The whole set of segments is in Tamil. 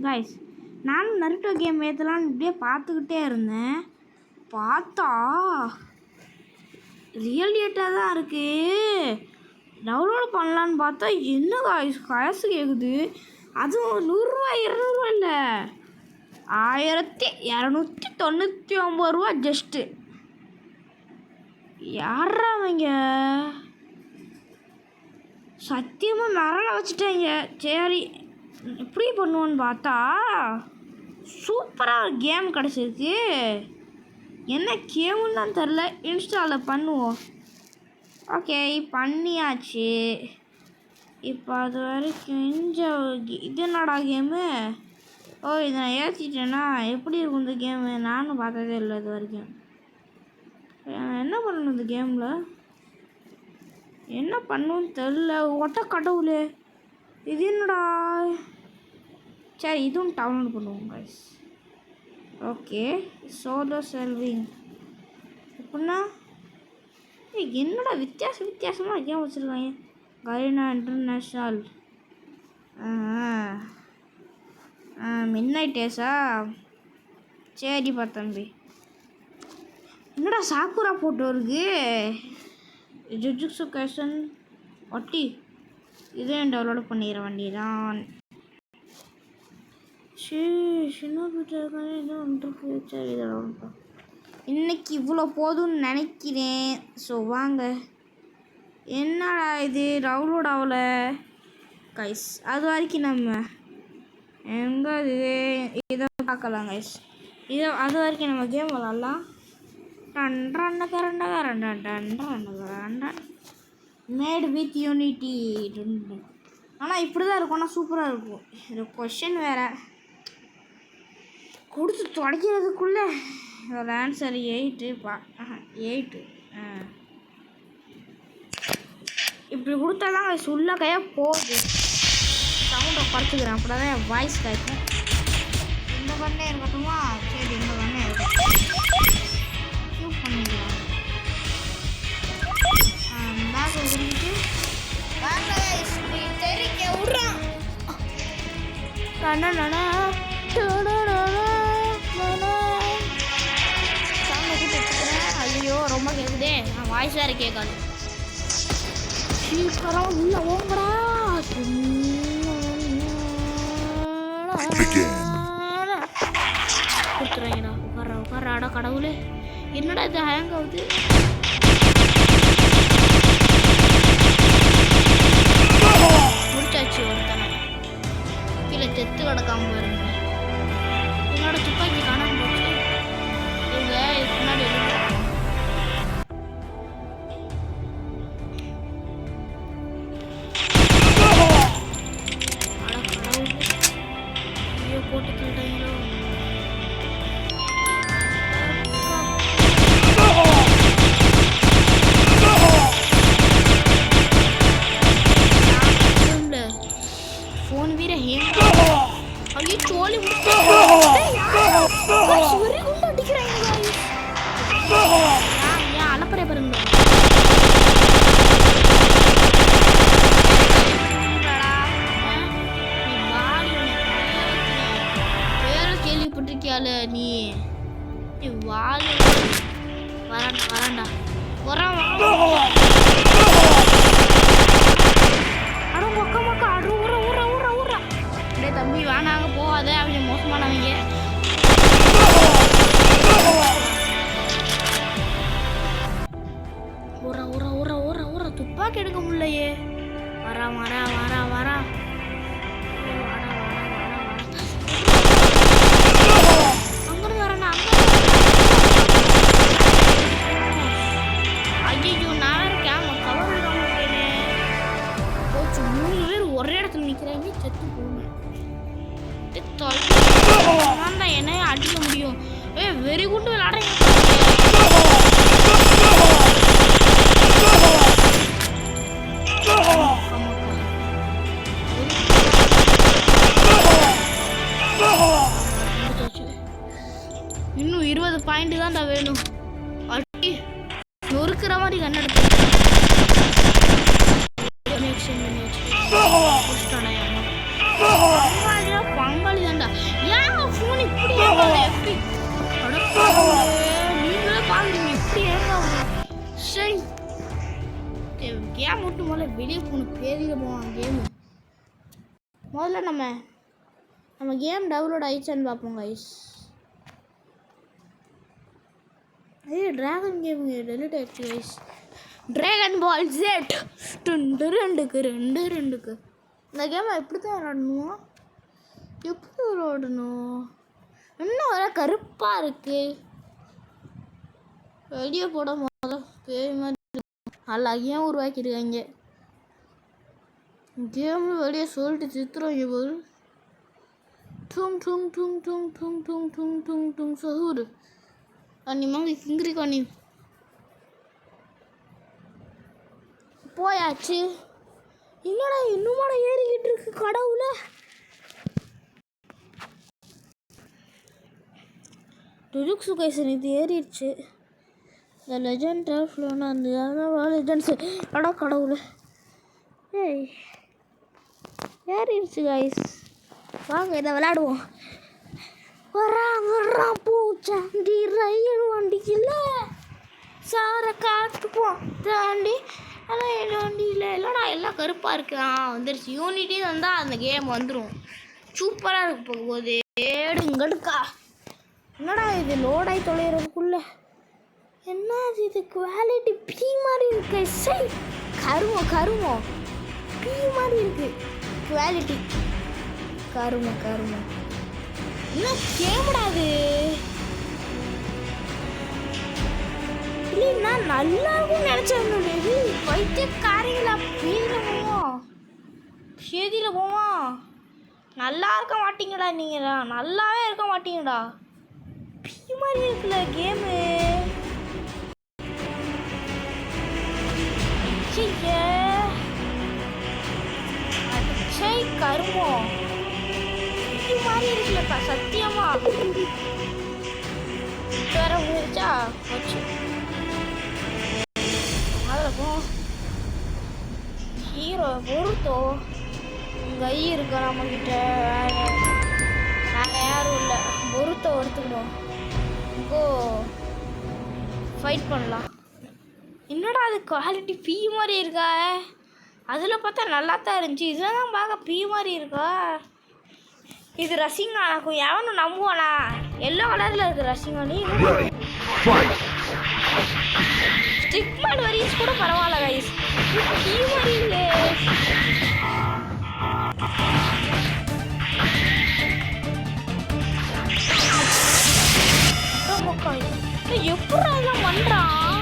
கைஸ் நானும் நருட்டோ கேம் ஏற்றலான்னு இப்படியே பார்த்துக்கிட்டே இருந்தேன். பார்த்தா ரியலியேட்டாக தான் இருக்குது. டவுன்லோட் பண்ணலான்னு பார்த்தா என்ன காசு கேட்குது. அதுவும் 100 ரூபா 200 ரூபா இல்லை, 1299 ரூபா ஜஸ்ட்டு. யாரா அவங்க சத்தியமாக மிரள வச்சுட்டாங்க. சரி எப்படி பண்ணுவோன்னு பார்த்தா சூப்பராக ஒரு கேம் கிடச்சிருக்கு. என்ன கேமுன்னு தான் தெரில. இன்ஸ்டாலில் பண்ணுவோம். ஓகே பண்ணியாச்சு. இப்போ அது வரைக்கும் இது என்னடா கேமு? ஓ இதை நான் ஏற்றிட்டேன்னா எப்படி இருக்கும் இந்த கேமு? நானும் பார்த்ததே இல்லை இது வரைக்கும். என்ன பண்ணணும் இந்த கேமில்? என்ன பண்ணுன்னு தெரில. ஒட்ட கடவுளே இது என்னடா? சரி இதுவும் டவுன்லோட் பண்ணுவோம் கைஸ். ஓகே சோலோ செல்விங் எப்படின்னா என்னடா வித்தியாசமாக கேம் வச்சுருக்காங்க. கரீனா இன்டர்நேஷ்னல் மிட்நைட் டேஸா? சரிப்பா தம்பி. என்னடா சாக்குரா போட்டோ இருக்கு. ஜுஜுட்சு கைசன் ஒட்டி இதையும் டவுன்லோட் பண்ணிடுற வண்டி தான். இன்னைக்கு இவ்வளோ போதும்னு நினைக்கிறேன். ஸோ வாங்க. என்னடா இது டவுன்லோட் ஆகல கைஸ். அது வரைக்கும் நம்ம எங்கே இதை பார்க்கலாம் கைஸ். அது வரைக்கும் நம்ம கேம் விளாட்லாம். Mat with unity. ஆனால் இப்படி தான் இருக்கும். ஆனால் சூப்பராக இருக்கும். இது கொஷின் வேறு கொடுத்து தொடக்கிறதுக்குள்ளே ஒரு ஆன்சர் 8 இப்படி கொடுத்தா தான் சொல்ல கையாக போகுது. சவுண்டை குறைச்சிக்கிறேன் அப்படி தான் என் வாய்ஸ் கேட்கும். இந்த கண்ணே இருக்கட்டுமா? சரி இந்த கண்ணே இருக்கட்டும். ஷூட் பண்ணிக்கலாம். பேக் உருந்துட்டு தெரிக்க விட்றான். ஐயோ ரொம்ப கேட்குதே. நான் வாய்ஸ் வேறு கேட்காது. சீக்கிரம் உள்ள ஓங்கடா. கொடுத்துறேங்கடா. உட்காராடா கடவுளே. என்னடா இது ஹேங் ஆகுது? முடிச்சாச்சு ஒருத்தனை. கீழே செத்து கிடக்காம பாருங்க. என்னோட துப்பாக்கி காணாம போச்சு. இவங்க இதுக்கு முன்னாடி போட்டு தூட்டாங்களோ. ஃபோன் வீர ஹேம் ஐயோ சோலி அடிக்கிறாங்க. ஏன் அலப்பறைய பாருங்க. கேள்விப்பட்டிருக்கியால நீ வாழ் வராண்டா வரான். அட மொக்க மொக்க அடு ஊற ஊற ஊற ஊற. அப்படியே தம்பி வேணாங்க போகாத. அவங்க மோசமானவங்க. ஊற ஊற ஊற ஊற ஊற. துப்பாக்கி எடுக்க முடியலையே. வரா வரா வரா வரா. ஒரே இடத்துல நிற்கிறாங்க. செத்து போகணும். என்ன அடிக்க முடியும்? வெறி குண்டு விளையாடுறீங்க. இன்னும் 20 பாயிண்ட் தான்டா வேணும். அடி நொறுக்கிற மாதிரி கண்ணெடுத்து பங்காளி தான்டா. நீங்களே பாக்குறீங்க எப்படி ஏங்க சரி கேம் மட்டும் முதல்ல வெளியே போகணும் பேரில் போவான் கேமு முதல்ல நம்ம கேம் டவுன்லோட் ஆயிடுச்சான்னு பார்ப்போம் கைஸ் ட்ராகன் கேம் டெலிட் ஆயிடுச்சு கைஸ் ட்ராகன் பால் Z 2 இந்த கேமை எப்படி தான் விளாடணும் எப்படி விளாடணும் இன்னும் வர கருப்பாக இருக்கு வெளியே போட போதும் பேய் மாதிரி அழகியாக உருவாக்கிடுவாங்க கேமில் வெளியே சொல்லிட்டு சித்திரம் போது டும் டும் டும் டும் டும் டும் டும் டும் டும் சூடு அண்ணி மாதிரி கிங்கிரி கண்ணி போயாச்சு என்னடா இன்னுமாட ஏறிக்கிட்டு இருக்கு கடவுள டுலுக்ஸு கைசன் இது ஏறிடுச்சு இந்த லெஜண்ட் ஃப்ளோனா அந்த லெஜண்ட்ஸு அடா கடவுள ஏய் ஏறிடுச்சு கைஸ் வாங்க இதை விளையாடுவோம் வர்றான் பூச்சாண்டி ரயில் வண்டிக்குள்ள சாரை காட்டுப்போம் தாண்டி ஆனால் வண்டியில் இல்லைடா எல்லாம் கருப்பாக இருக்கு வந்துருச்சு யூனிட்டி வந்தால் அந்த கேம் வந்துடும் சூப்பராக இருக்கு போகும்போது ஏடுங்கடுக்கா என்னடா இது லோடாகி தொலைகிறதுக்குள்ள என்ன இது குவாலிட்டி பி மாதிரி இருக்கு சரி கருமம் பி மாதிரி இருக்கு குவாலிட்டி கருமம் என்ன கேமடாது இல்லைன்னா நல்லாவும் நினச்சேன் வைத்தியக்காரிகளா சேதியில் போவோம் நல்லா இருக்க மாட்டீங்கடா நீங்கள் நல்லாவே இருக்க மாட்டீங்கடா பி மாதிரி இருக்குல்ல கேமு கருமம் பி மாதிரி இருக்குல்லப்பா சத்தியமா வேற முடிச்சா போச்சு ஹீரோ பொறுத்தோ கை இருக்கா நம்மக்கிட்ட நாங்கள் யாரும் இல்லை பொறுத்தோ எடுத்துக்கிட்டோம் கோ ஃபைட் பண்ணலாம் என்னடா அது குவாலிட்டி பி மாதிரி இருக்கா அதில் பார்த்தா நல்லா தான் இருந்துச்சு இதில் தான் பார்க்க பி மாதிரி இருக்கா இது ரசிங்கா இருக்கும் எவனும் நம்புவானா எல்லோ கலரில் இருக்குது ரசிங்கா நீ ஸ்டிக்மேட் வரிஸ் கூட பரவாயில்ல கைஸ் பி மாதிரி இல்லை எப்படி அதெல்லாம் பண்ணுறான்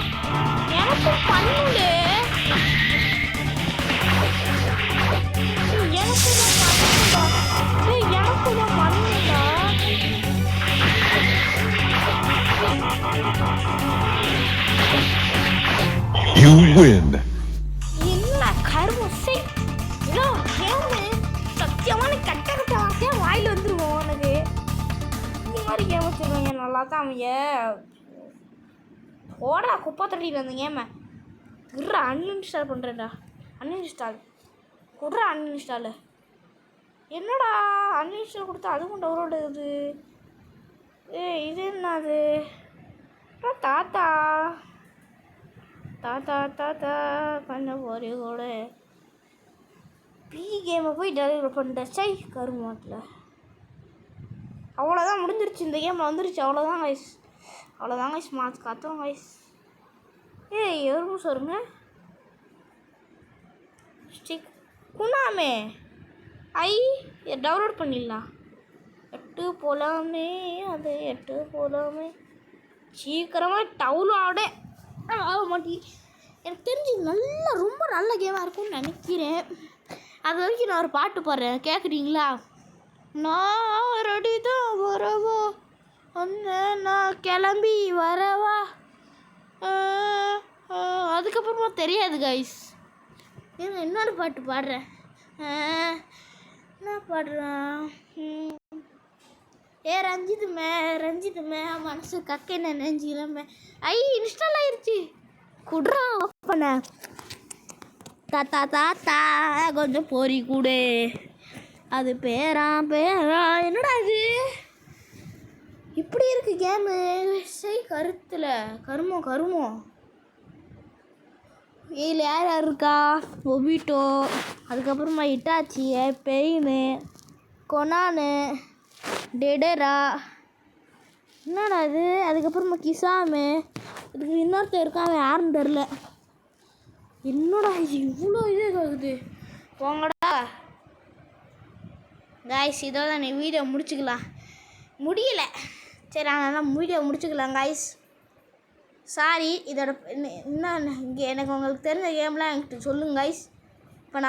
எனக்கும் பண்ணல எனக்கும் பண்ணல You win. என்ன கருமம் சத்தியமான கட்ட வார்த்தையா வாயில் வந்துருவோம் உனக்கு இந்த மாதிரி கேம் வச்சுருவாங்க நல்லா தான் அவங்க ஓடா குப்பை தட்டிட்டு வந்த கேமை அன்இன்ஸ்டால் பண்ணுறேன்டா அன்இன்ஸ்டால் என்னடா அன்இன்ஸ்டால் கொடுத்தா அதுவும் டவுன்லோட் ஆகுது இது என்னது தாத்தா பண்ண போறே கூட பி கேமை போய் டெலிவரி பண்ணிட்டச்சை கருமாட்டில் அவ்வளோதான் முடிஞ்சிருச்சு இந்த கேமில் வந்துருச்சு அவ்வளோதான் கைஸ் மாஸ் காத்தோம் கைஸ் எவரும் சொல்லுங்க ஸ்டிக் குணாமே டவுன்லோட் பண்ணிடலாம் 8 போகலாமே சீக்கிரமாக டவுன்லோடே ஆக மாட்டேன் எனக்கு தெரிஞ்சு ரொம்ப நல்ல கேமாக இருக்கும்னு நினைக்கிறேன் அது வரைக்கும் நான் ஒரு பாட்டு பாடுறேன் கேட்குறீங்களா நான் ரெடி தான் வரவா நான் கிளம்பி வரவா அதுக்கப்புறமா தெரியாது கைஸ் இன்னொரு பாட்டு பாடுறேன் என்ன பாடுறேன் ரஞ்சித்துமே மனசு கக்கை நெஞ்சிலமே இன்ஸ்டால் ஆயிடுச்சு குட்ரா பண்ண தாத்தா கொஞ்சம் பொறி கூடு அது பேரா என்னடா இது இப்படி இருக்கு கேமு. சரி கருத்தில் கருமம். இதில் யார் யார் இருக்கா? ஒபிட்டோ, அதுக்கப்புறமா இட்டாச்சி, பெயின், கொனானு, டெடரா, என்னடா இது, அதுக்கப்புறமா கிசாமு, இதுக்கு இன்னொருத்தர் இருக்கான் யாருன்னு தெரில. என்னடா இது இவ்வளோ இது ஆகுது, போங்கடா காய்ஸ். இதோட நீ வீடியோ முடிச்சுக்கலாம். முடியல, சரி அதனால் வீடியோ முடிச்சுக்கலாம் காய்ஸ். சாரி. இதோட என்ன இங்கே எனக்கு உங்களுக்கு தெரிஞ்ச கேம்லாம் என்கிட்ட சொல்லுங்க காய்ஸ்.